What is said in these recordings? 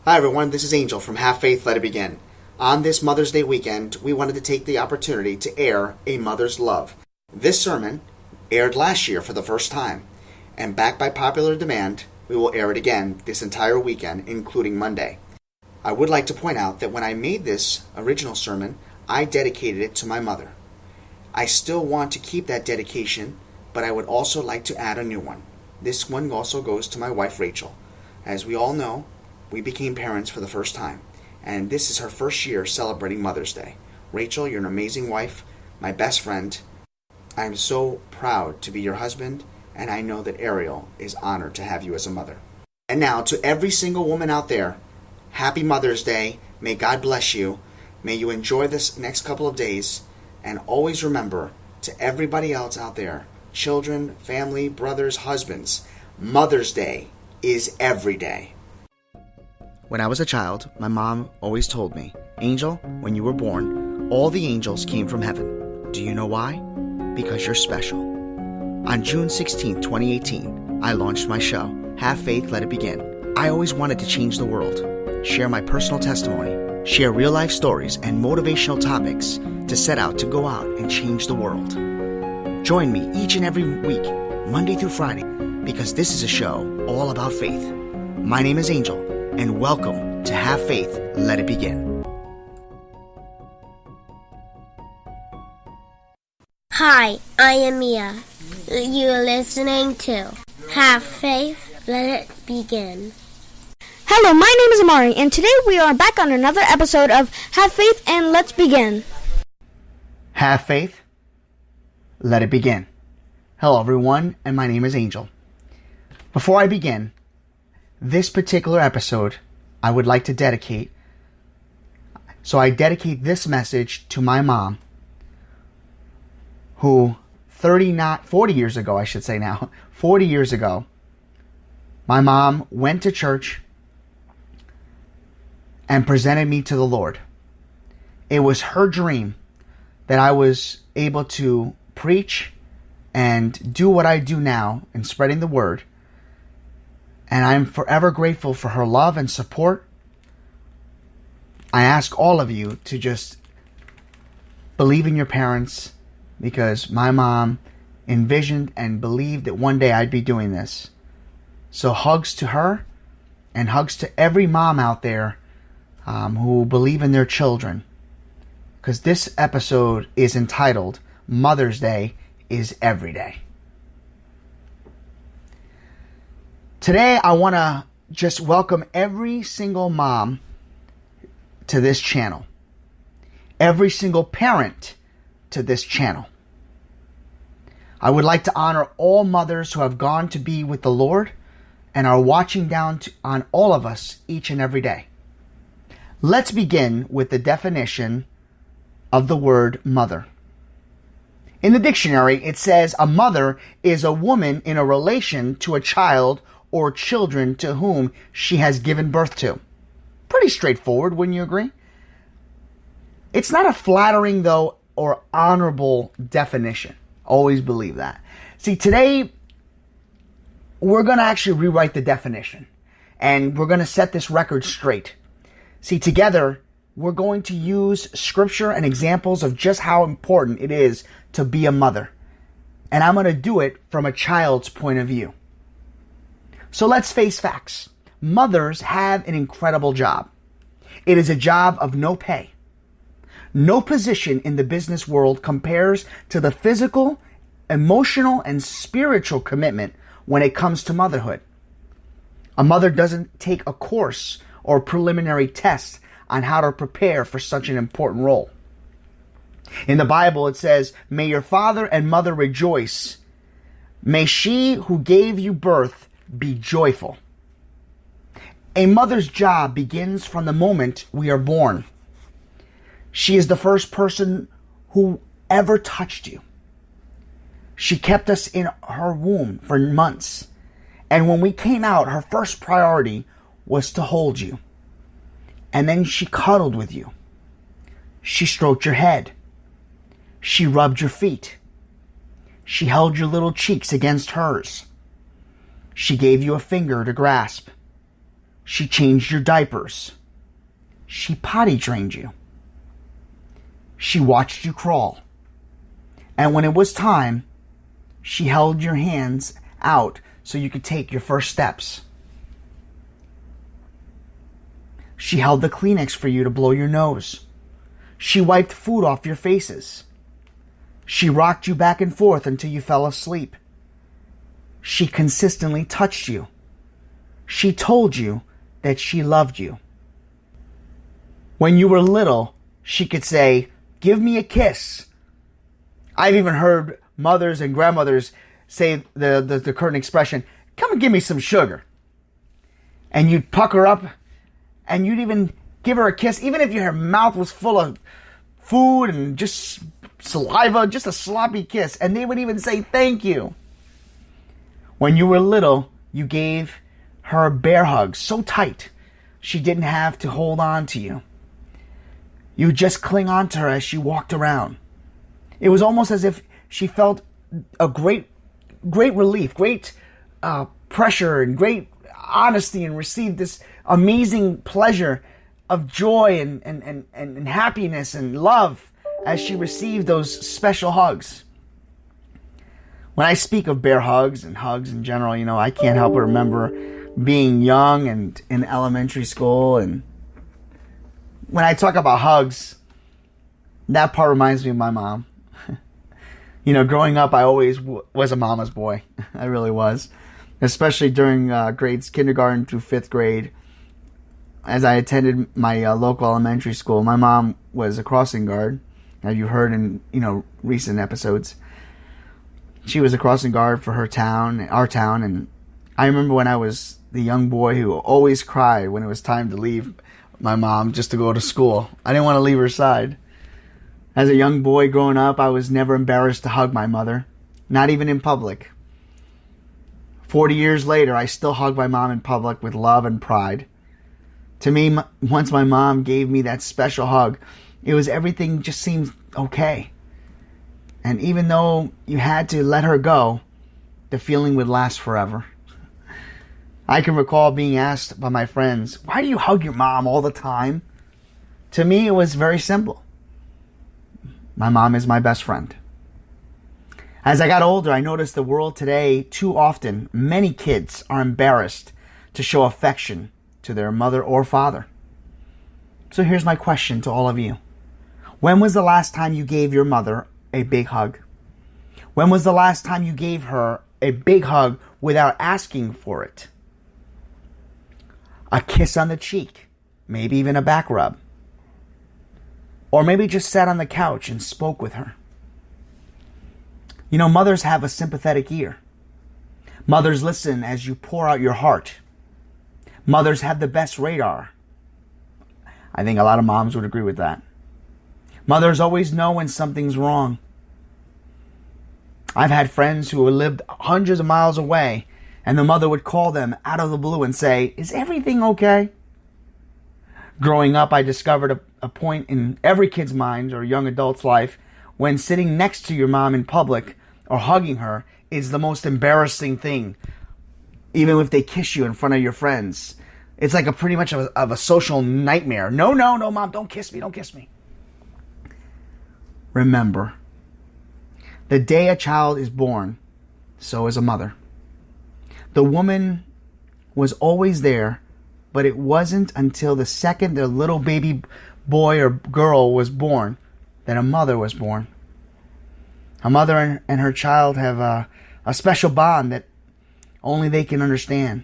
Hi everyone, this is Angel from Have Faith, Let It Begin. On this Mother's Day weekend, we wanted to take the opportunity to air A Mother's Love. This sermon aired last year for the first time, and backed by popular demand, we will air it again this entire weekend, including Monday. I would like to point out that when I made this original sermon, I dedicated it to my mother. I still want to keep that dedication, but I would also like to add a new one. This one also goes to my wife, Rachel. As we all know, we became parents for the first time, and this is her first year celebrating Mother's Day. Rachel, you're an amazing wife, my best friend. I am so proud to be your husband, and I know that Ariel is honored to have you as a mother. And now, to every single woman out there, happy Mother's Day. May God bless you. May you enjoy this next couple of days, and always remember, to everybody else out there, children, family, brothers, husbands, Mother's Day is every day. When I was a child, my mom always told me, Angel, when you were born, all the angels came from heaven. Do you know why? Because you're special. On June 16, 2018, I launched my show, Have Faith, Let It Begin. I always wanted to change the world, share my personal testimony, share real-life stories and motivational topics to set out to go out and change the world. Join me each and every week, Monday through Friday, because this is a show all about faith. My name is Angel, and welcome to Have Faith, Let It Begin. Hi, I am Mia. You're listening to Have Faith, Let It Begin. Hello, my name is Amari, and today we are back on another episode of Have Faith and Let's Begin. Have faith, let it begin. Hello everyone, and my name is Angel. Before I begin, this particular episode, I would like to dedicate. So I dedicate this message to my mom, who 40 years ago, I should say now, 40 years ago, my mom went to church and presented me to the Lord. It was her dream that I was able to preach and do what I do now in spreading the word. And I'm forever grateful for her love and support. I ask all of you to just believe in your parents, because my mom envisioned and believed that one day I'd be doing this. So hugs to her, and hugs to every mom out there who believe in their children. Because this episode is entitled, Mother's Day is Every Day. Today, I want to just welcome every single mom to this channel. Every single parent to this channel. I would like to honor all mothers who have gone to be with the Lord and are watching down on all of us each and every day. Let's begin with the definition of the word mother. In the dictionary, it says a mother is a woman in a relation to a child or children to whom she has given birth to. Pretty straightforward, wouldn't you agree? It's not a flattering, though, or honorable definition. Always believe that. See, today, we're going to actually rewrite the definition, and we're going to set this record straight. See, together, we're going to use scripture and examples of just how important it is to be a mother. And I'm going to do it from a child's point of view. So let's face facts. Mothers have an incredible job. It is a job of no pay. No position in the business world compares to the physical, emotional, and spiritual commitment when it comes to motherhood. A mother doesn't take a course or preliminary test on how to prepare for such an important role. In the Bible, it says, "May your father and mother rejoice. May she who gave you birth be joyful." A mother's job begins from the moment we are born. She is the first person who ever touched you. She kept us in her womb for months. And when we came out, her first priority was to hold you. And then she cuddled with you. She stroked your head. She rubbed your feet. She held your little cheeks against hers. She gave you a finger to grasp. She changed your diapers. She potty trained you. She watched you crawl. And when it was time, she held your hands out so you could take your first steps. She held the Kleenex for you to blow your nose. She wiped food off your faces. She rocked you back and forth until you fell asleep. She consistently touched you. She told you that she loved you. When you were little, she could say, "Give me a kiss." I've even heard mothers and grandmothers say the current expression, "Come and give me some sugar." And you'd pucker up and you'd even give her a kiss, even if your mouth was full of food and just saliva, just a sloppy kiss. And they would even say thank you. When you were little, you gave her a bear hug so tight she didn't have to hold on to you. You would just cling on to her as she walked around. It was almost as if she felt a great relief, great pressure and great honesty, and received this amazing pleasure of joy and happiness and love as she received those special hugs. When I speak of bear hugs and hugs in general, I can't help but remember being young and in elementary school. And when I talk about hugs, that part reminds me of my mom. Growing up, I always was a mama's boy. I really was. Especially during grades kindergarten through 5th grade. As I attended my local elementary school, my mom was a crossing guard, as you heard in recent episodes. She was a crossing guard for our town, and I remember when I was the young boy who always cried when it was time to leave my mom just to go to school. I didn't want to leave her side. As a young boy growing up, I was never embarrassed to hug my mother, not even in public. 40 years later, I still hug my mom in public with love and pride. To me, once my mom gave me that special hug, everything just seemed okay. And even though you had to let her go, the feeling would last forever. I can recall being asked by my friends, "Why do you hug your mom all the time?" To me, it was very simple. My mom is my best friend. As I got older, I noticed the world today, too often, many kids are embarrassed to show affection to their mother or father. So here's my question to all of you. When was the last time you gave your mother a big hug? When was the last time you gave her a big hug without asking for it? A kiss on the cheek, maybe even a back rub. Or maybe just sat on the couch and spoke with her. Mothers have a sympathetic ear. Mothers listen as you pour out your heart. Mothers have the best radar. I think a lot of moms would agree with that. Mothers always know when something's wrong. I've had friends who lived hundreds of miles away, and the mother would call them out of the blue and say, "Is everything okay?" Growing up, I discovered a point in every kid's mind or young adult's life when sitting next to your mom in public or hugging her is the most embarrassing thing. Even if they kiss you in front of your friends, it's like pretty much of a social nightmare. No, mom, don't kiss me, don't kiss me. Remember, the day a child is born, so is a mother. The woman was always there, but it wasn't until the second their little baby boy or girl was born that a mother was born. A mother and her child have a special bond that only they can understand.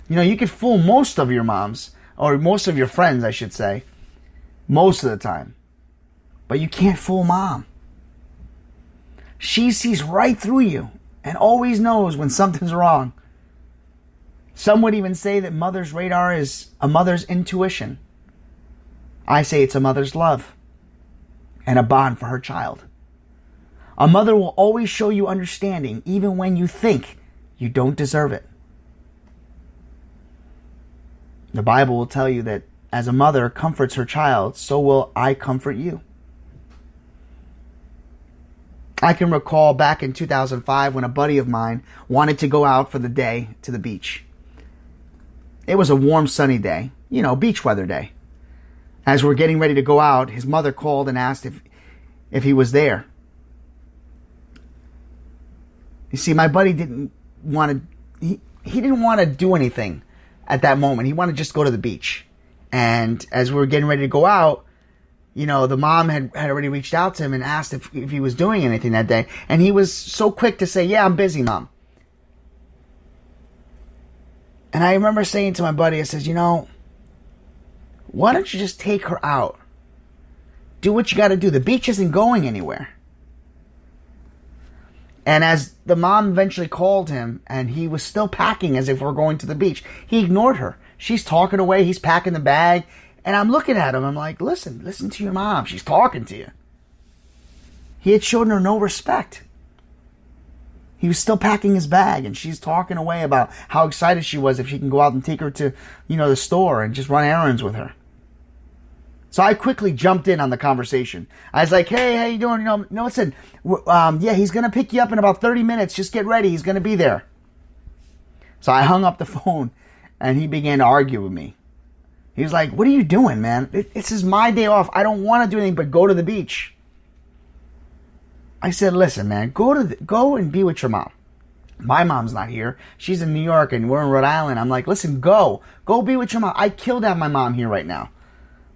You could fool most of your moms, or most of your friends, I should say, most of the time. But you can't fool mom. She sees right through you and always knows when something's wrong. Some would even say that mother's radar is a mother's intuition. I say it's a mother's love and a bond for her child. A mother will always show you understanding even when you think you don't deserve it. The Bible will tell you that as a mother comforts her child, so will I comfort you. I can recall back in 2005 when a buddy of mine wanted to go out for the day to the beach. It was a warm, sunny day, beach weather day. As we're getting ready to go out, his mother called and asked if he was there. You see, my buddy didn't want to, he didn't want to do anything at that moment. He wanted to just go to the beach. And as we were getting ready to go out, the mom had already reached out to him and asked if he was doing anything that day. And he was so quick to say, yeah, I'm busy, Mom. And I remember saying to my buddy, I says, why don't you just take her out? Do what you got to do. The beach isn't going anywhere. And as the mom eventually called him, and he was still packing as if we're going to the beach, he ignored her. She's talking away. He's packing the bag. And I'm looking at him. I'm like, listen to your mom. She's talking to you. He had shown her no respect. He was still packing his bag, and she's talking away about how excited she was if she can go out and take her to, the store and just run errands with her. So I quickly jumped in on the conversation. I was like, hey, how you doing? No, listen, he's going to pick you up in about 30 minutes. Just get ready. He's going to be there. So I hung up the phone, and he began to argue with me. He was like, what are you doing, man? This is my day off. I don't want to do anything but go to the beach. I said, listen, man, go and be with your mom. My mom's not here. She's in New York, and we're in Rhode Island. I'm like, listen, go be with your mom. I killed to have my mom here right now.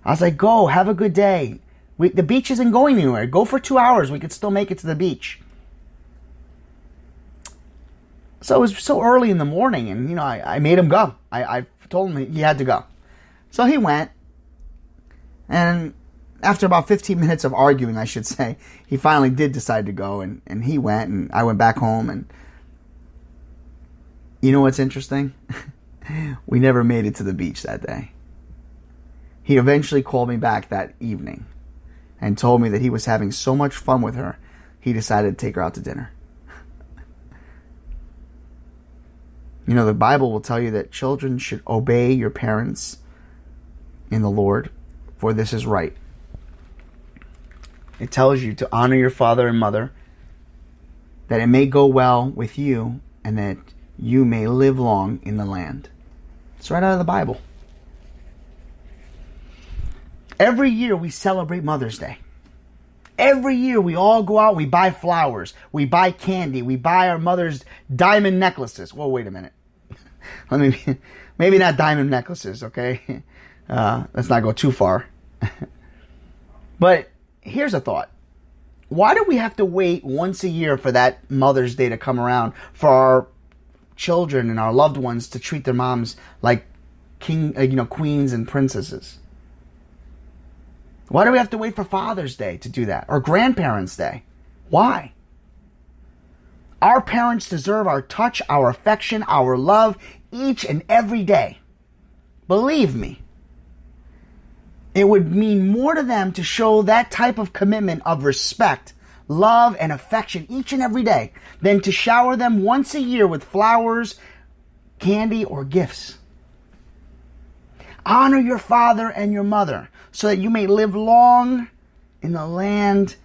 I was like, go, have a good day. The beach isn't going anywhere. Go for 2 hours. We could still make it to the beach. So it was so early in the morning, and, I made him go. I told him he had to go. So he went, and after about 15 minutes of arguing, I should say, he finally did decide to go, and he went, and I went back home, and you know what's interesting? We never made it to the beach that day. He eventually called me back that evening and told me that he was having so much fun with her, he decided to take her out to dinner. The Bible will tell you that children should obey your parents in the Lord, for this is right. It tells you to honor your father and mother, that it may go well with you, and that you may live long in the land. It's right out of the Bible. Every year we celebrate Mother's Day. Every year we all go out, we buy flowers, we buy candy, we buy our mother's diamond necklaces. Whoa, wait a minute. Maybe not diamond necklaces, okay? Let's not go too far. But here's a thought. Why do we have to wait once a year for that Mother's Day to come around for our children and our loved ones to treat their moms like queens and princesses? Why do we have to wait for Father's Day to do that? Or Grandparents' Day? Why? Our parents deserve our touch, our affection, our love each and every day. Believe me, it would mean more to them to show that type of commitment of respect, love, and affection each and every day than to shower them once a year with flowers, candy, or gifts. Honor your father and your mother so that you may live long in the land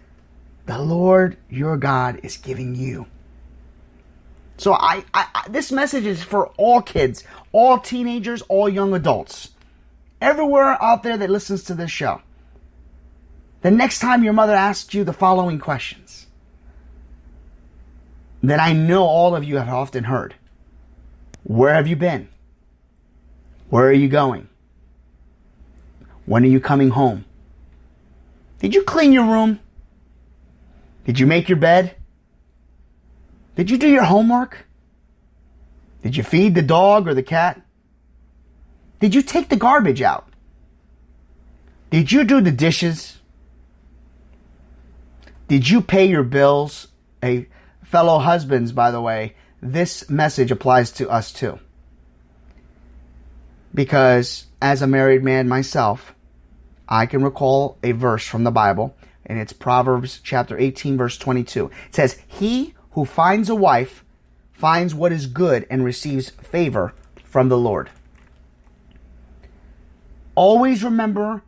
the Lord your God is giving you. So this message is for all kids, all teenagers, all young adults. Everywhere out there that listens to this show. The next time your mother asks you the following questions that I know all of you have often heard. Where have you been? Where are you going? When are you coming home? Did you clean your room? Did you make your bed? Did you do your homework? Did you feed the dog or the cat? Did you take the garbage out? Did you do the dishes? Did you pay your bills? Hey, fellow husbands, by the way, this message applies to us too. Because as a married man myself, I can recall a verse from the Bible, and it's Proverbs chapter 18, verse 22. It says, "He who finds a wife finds what is good and receives favor from the Lord." Always remember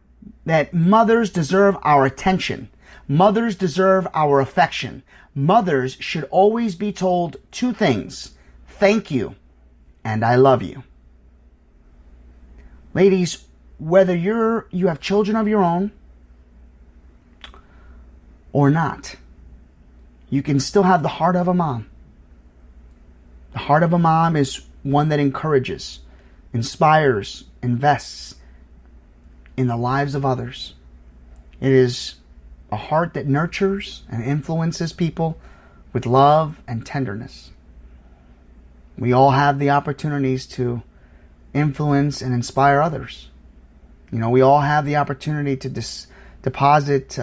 that mothers deserve our attention. Mothers deserve our affection. Mothers should always be told two things: thank you and I love you. Ladies, whether you have children of your own or not, you can still have the heart of a mom. The heart of a mom is one that encourages, inspires, invests in the lives of others. It is a heart that nurtures and influences people with love and tenderness. We all have the opportunities to influence and inspire others. We all have the opportunity to deposit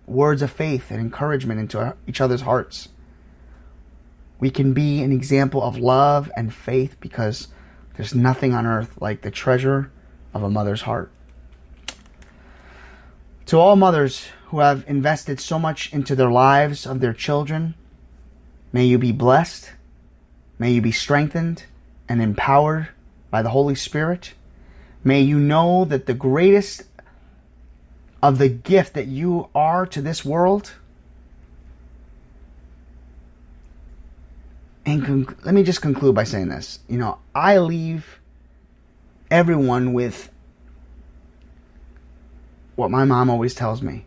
words of faith and encouragement into each other's hearts. We can be an example of love and faith because there's nothing on earth like the treasure of a mother's heart. To all mothers who have invested so much into their lives of their children, may you be blessed, may you be strengthened and empowered by the Holy Spirit. May you know that the greatest of the gift that you are to this world, and let me just conclude by saying this. I leave everyone with what my mom always tells me.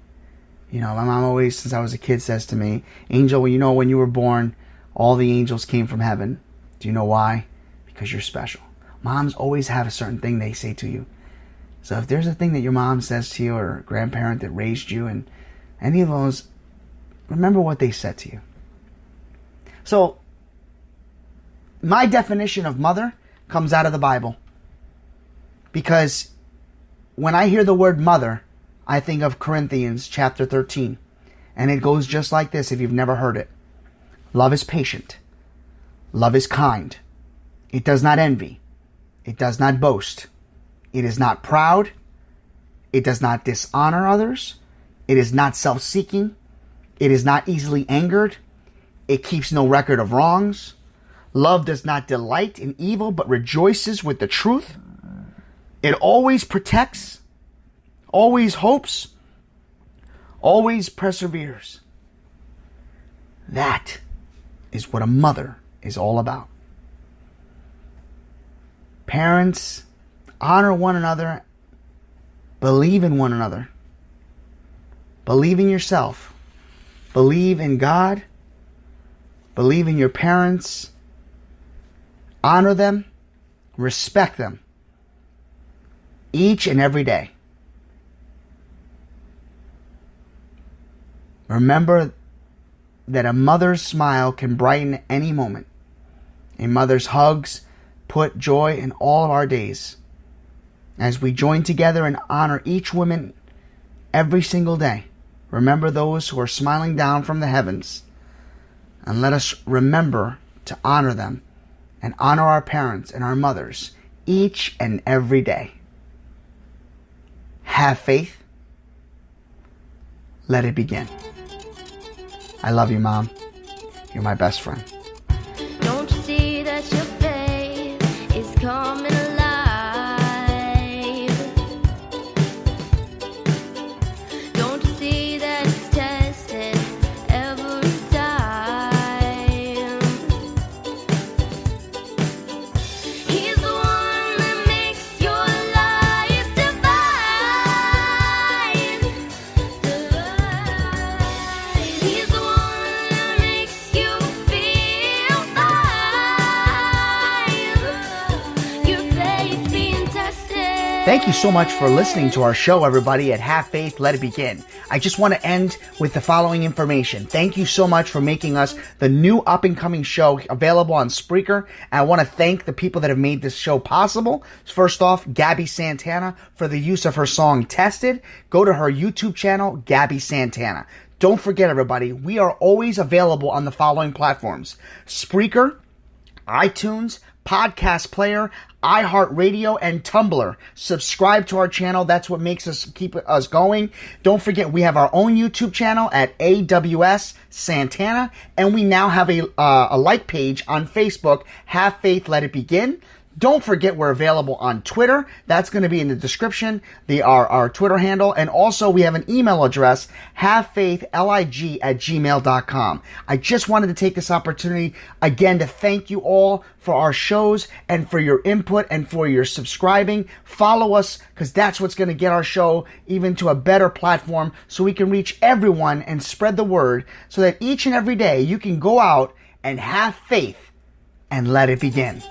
My mom always, since I was a kid, says to me, Angel, when you were born, all the angels came from heaven. Do you know why? Because you're special. Moms always have a certain thing they say to you. So if there's a thing that your mom says to you or a grandparent that raised you and any of those, remember what they said to you. So my definition of mother comes out of the Bible. Because when I hear the word mother, I think of Corinthians chapter 13. And it goes just like this if you've never heard it. Love is patient. Love is kind. It does not envy. It does not boast. It is not proud. It does not dishonor others. It is not self-seeking. It is not easily angered. It keeps no record of wrongs. Love does not delight in evil, but rejoices with the truth. It always protects, always hopes, always perseveres. That is what a mother is all about. Parents, honor one another. Believe in one another. Believe in yourself. Believe in God. Believe in your parents. Honor them. Respect them. Each and every day. Remember that a mother's smile can brighten any moment. A mother's hugs put joy in all of our days. As we join together and honor each woman every single day, remember those who are smiling down from the heavens. And let us remember to honor them and honor our parents and our mothers each and every day. Have faith. Let it begin. I love you, Mom. You're my best friend. Don't you see that your faith is coming alive? Don't you see that it's tested every time? He's the one that makes your life divine. He's the one that makes you feel fine. Your faith's being tested. Thank you so much for listening to our show, everybody, at Have Faith, Let It Begin. I just want to end with the following information. Thank you so much for making us the new up-and-coming show available on Spreaker. And I want to thank the people that have made this show possible. First off, Gabby Santana for the use of her song Tested. Go to her YouTube channel, Gabby Santana. Don't forget, everybody, we are always available on the following platforms: Spreaker, iTunes, Podcast Player, iHeartRadio, and Tumblr. Subscribe to our channel. That's what makes us keep us going. Don't forget, we have our own YouTube channel at AWS Santana, and we now have a like page on Facebook, Have Faith, Let It Begin. Don't forget we're available on Twitter. That's going to be in the description, our Twitter handle. And also we have an email address, havefaithlig@gmail.com. I just wanted to take this opportunity again to thank you all for our shows and for your input and for your subscribing. Follow us, because that's what's going to get our show even to a better platform so we can reach everyone and spread the word so that each and every day you can go out and have faith and let it begin.